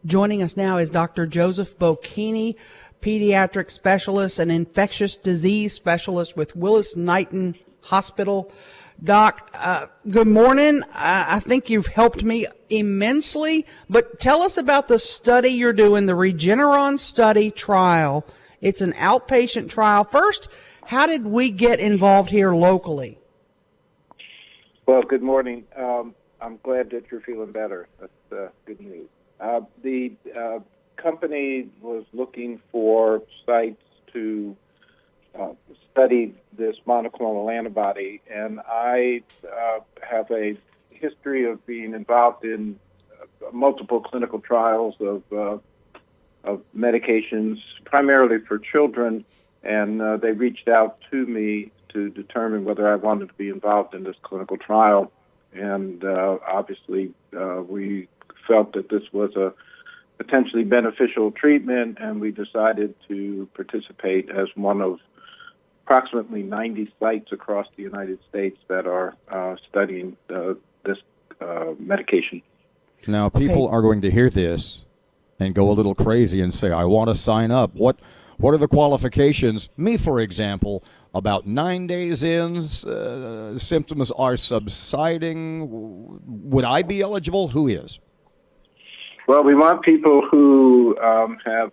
Joining us now is Dr. Joseph Bocchini, pediatric specialist and infectious disease specialist with Willis-Knighton Hospital. Doc, good morning. I think you've helped me immensely, but tell us about the study you're doing, the Regeneron study trial. It's an outpatient trial. First, how did we get involved here locally? Well, good morning. I'm glad that you're feeling better. That's good news. The company was looking for sites to study this monoclonal antibody, and I have a history of being involved in multiple clinical trials of medications, primarily for children, and they reached out to me to determine whether I wanted to be involved in this clinical trial. And obviously, we felt that this was a potentially beneficial treatment, and we decided to participate as one of approximately 90 sites across the United States that are studying this medication. Now, people are going to hear this and go a little crazy and say, I want to sign up. What are the qualifications? Me, for example, about 9 days in, symptoms are subsiding. Would I be eligible? Who is? Well, we want people who have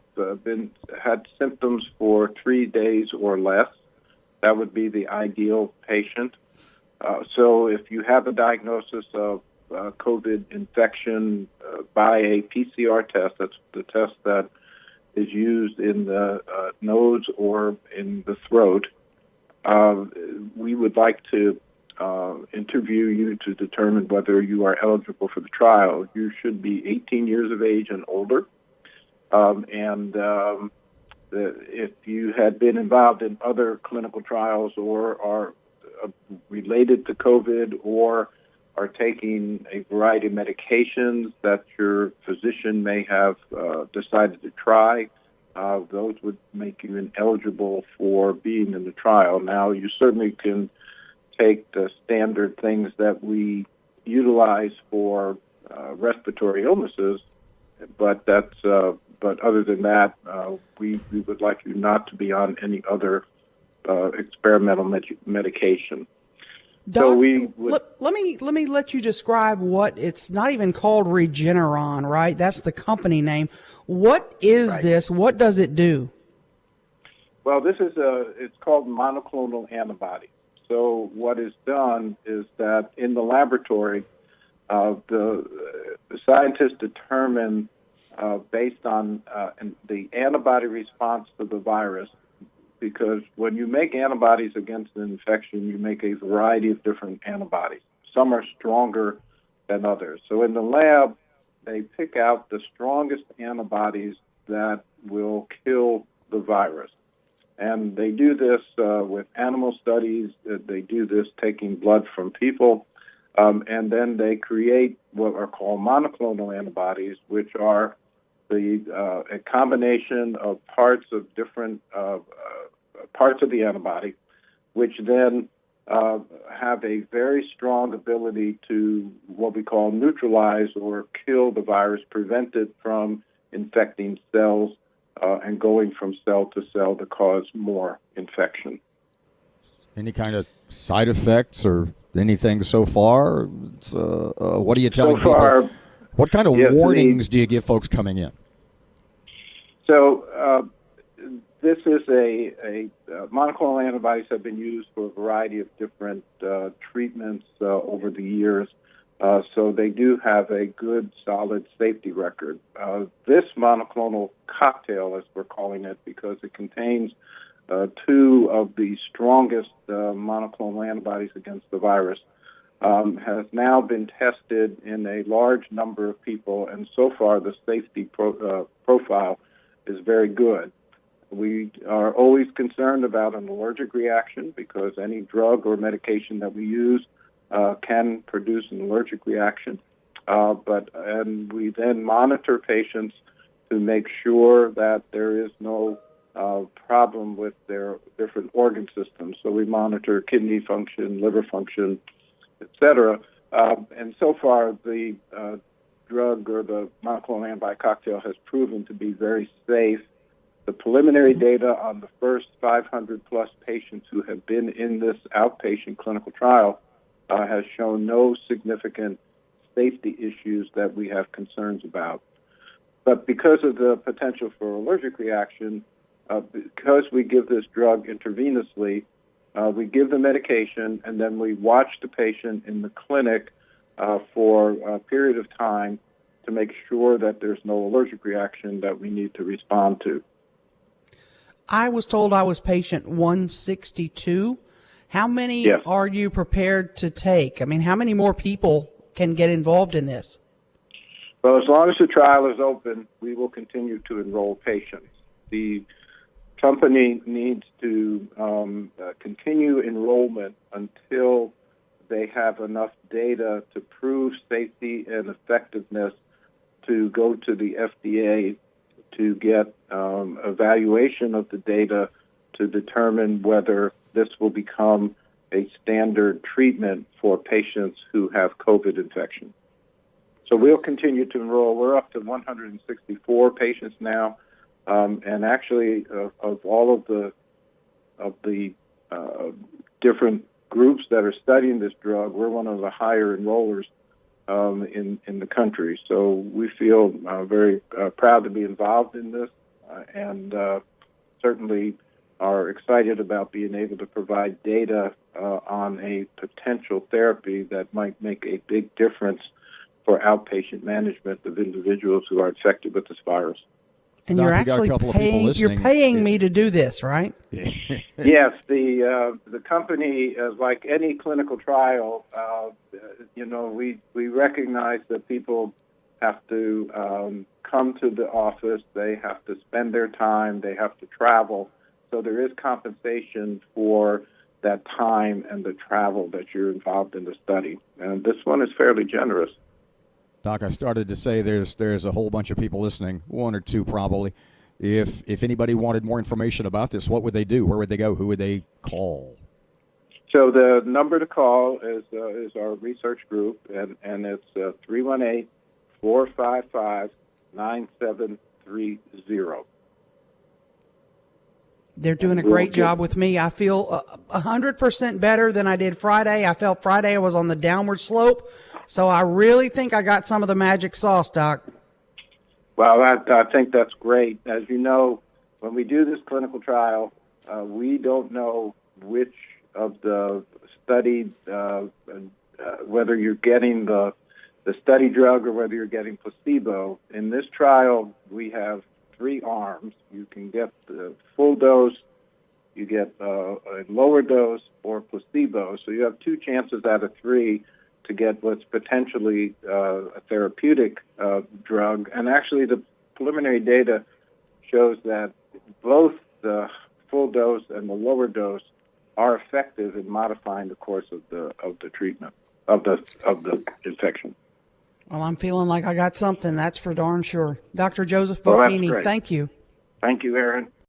had symptoms for 3 days or less. That would be the ideal patient. So if you have a diagnosis of COVID infection by a PCR test, that's the test that is used in the nose or in the throat, we would like to interview you to determine whether you are eligible for the trial. You should be 18 years of age and older. If you had been involved in other clinical trials or are related to COVID or are taking a variety of medications that your physician may have decided to try, those would make you ineligible for being in the trial. Now, you certainly can take the standard things that we utilize for respiratory illnesses, but other than that, we would like you not to be on any other experimental medication. Doc, so we would, let me let you describe what it's not even called Regeneron, right? That's the company name. What is right. this? What does it do? Well, this is it's called monoclonal antibody. So what is done is that in the laboratory, the scientists determine based on the antibody response to the virus, because when you make antibodies against an infection, you make a variety of different antibodies. Some are stronger than others. So in the lab, they pick out the strongest antibodies that will kill the virus. And they do this with animal studies. They do this taking blood from people. And then they create what are called monoclonal antibodies, which are a combination of parts of different parts of the antibody, which then have a very strong ability to what we call neutralize or kill the virus, prevent it from infecting cells and going from cell to cell to cause more infection. Any kind of side effects or anything so far? What are you telling people? What kind of warnings do you give folks coming in? So this is a monoclonal antibodies have been used for a variety of different treatments over the years. So they do have a good, solid safety record. This monoclonal cocktail, as we're calling it, because it contains two of the strongest monoclonal antibodies against the virus, has now been tested in a large number of people, and so far the safety profile is very good. We are always concerned about an allergic reaction because any drug or medication that we use can produce an allergic reaction. And we then monitor patients to make sure that there is no problem with their different organ systems. So we monitor kidney function, liver function, etc. And so far, the drug or the monoclonal antibody cocktail has proven to be very safe. The preliminary data on the first 500 plus patients who have been in this outpatient clinical trial has shown no significant safety issues that we have concerns about. But because of the potential for allergic reaction, because we give this drug intravenously, we give the medication and then we watch the patient in the clinic for a period of time to make sure that there's no allergic reaction that we need to respond to. I was told I was patient 162. How many Yes. are you prepared to take? I mean, how many more people can get involved in this? Well, as long as the trial is open, we will continue to enroll patients. The company needs to continue enrollment until they have enough data to prove safety and effectiveness to go to the FDA to get evaluation of the data to determine whether this will become a standard treatment for patients who have COVID infection. So we'll continue to enroll. We're up to 164 patients now, and actually, of all of the different groups that are studying this drug, we're one of the higher enrollers in the country. So we feel very proud to be involved in this, and certainly are excited about being able to provide data on a potential therapy that might make a big difference for outpatient management of individuals who are infected with this virus. And Doc, you're we got a actually couple of people paying. You're listening. paying me to do this, right? Yes, the company, like any clinical trial, we recognize that people have to come to the office, they have to spend their time, they have to travel. So there is compensation for that time and the travel that you're involved in the study. And this one is fairly generous. Doc, I started to say there's a whole bunch of people listening, one or two probably. If anybody wanted more information about this, what would they do? Where would they go? Who would they call? So the number to call is our research group, and it's 318-455-9730. They're doing a great job with me. I feel 100% better than I did Friday. I felt Friday I was on the downward slope. So I really think I got some of the magic sauce, Doc. Well, I think that's great. As you know, when we do this clinical trial, we don't know which of the studied, whether you're getting the study drug or whether you're getting placebo. In this trial, we have 3 arms. You can get the full dose, you get a lower dose, or placebo. So you have 2 chances out of 3 to get what's potentially a therapeutic drug. And actually, the preliminary data shows that both the full dose and the lower dose are effective in modifying the course of the treatment of the infection. Well, I'm feeling like I got something. That's for darn sure. Dr. Joseph Well, that's Bocchini, great. thank you. Thank you, Aaron.